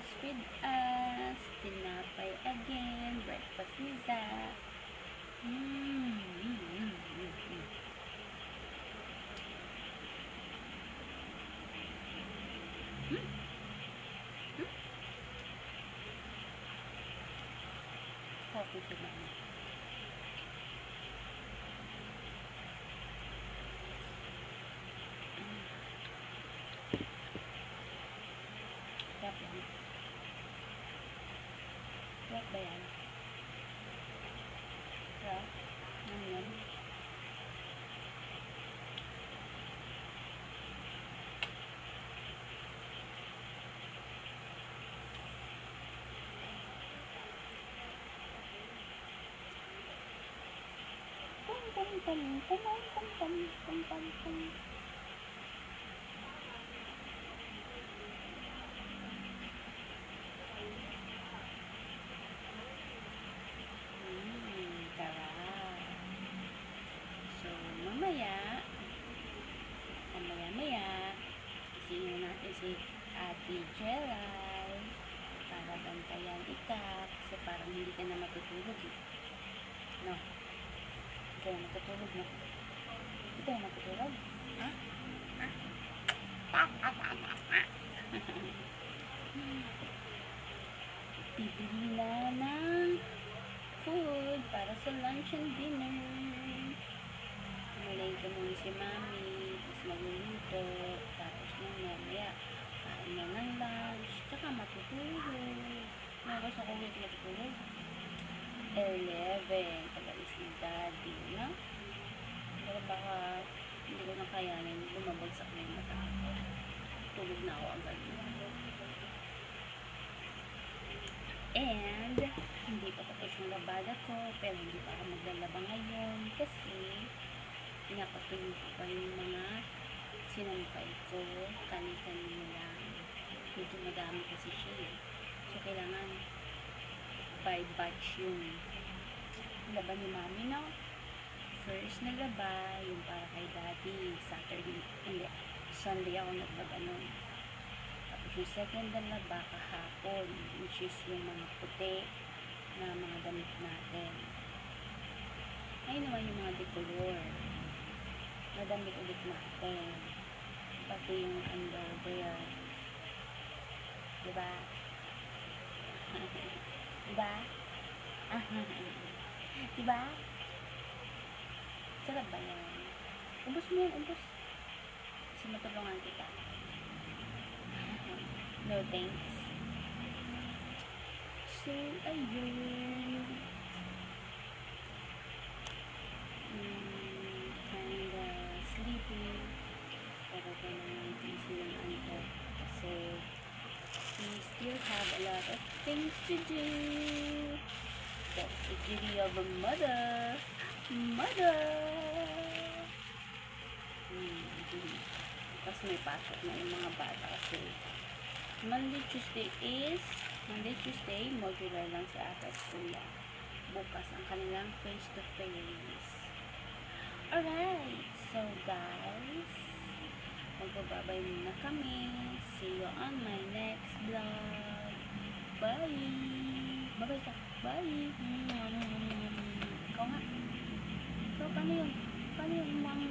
breakfast with us. Tinapay again. Breakfast ni Zach. Coffee si Mama. Sarap yan. Sarap ba yan? Sarap? Ano yan? Sarap. So, mamaya, isingin natin si Ate Jelay para bantayan ika kasi parang hindi ka na matutulog eh. No? Ikaw na matutulog na. Ikaw na matutulog? Ha? Bibili na ng food para sa lunch and dinner. Malayin ko muna si Mami, tapos magluluto, tapos mamaya kain na ng lunch, tsaka matutulog. Oras ako ulit matutulog? 11, pag-alis ni Daddy, no? Pero baka hindi ko na kayanin, bumabagsak na yung mata. Tulog na ako agad. And, hindi pa tapos yung labada ko, pero hindi pa ako maglalaba ngayon kasi pinapatuloy ko pa yung mga sinampay ko, kani-kanina lang. Medyo madami kasi siya eh. So, kailangan by batch yung laban ni Mami, no? First na laba, yung para kay Daddy, Saturday, hindi, Sunday ako naglaba nun. Tapos yung second na laba kahapon, which is yung mga puti na mga damit natin. Ayun naman yung mga decolor na damit ulit natin. Pati yung underwear. Diba? Diba? Diba? Sarap ba yan? Ubus mo yan, ubus. Kasi matulungan kita. No thanks. So, ayun. Kinda sleepy. Pero kailangan easy yung antok. Kasi we still have a lot of things to do. That's the duty of a mother. Tapos may pasok na yung mga bata kasi Monday, Tuesday, modular lang si Ate at Kuya. Bukas ang kanilang face-to-face. Alright, so guys, magbababay muna kami. See you on my next vlog. Bye! Bye ka! Bye! Ikaw nga. So, paano yun? Paano yung mama?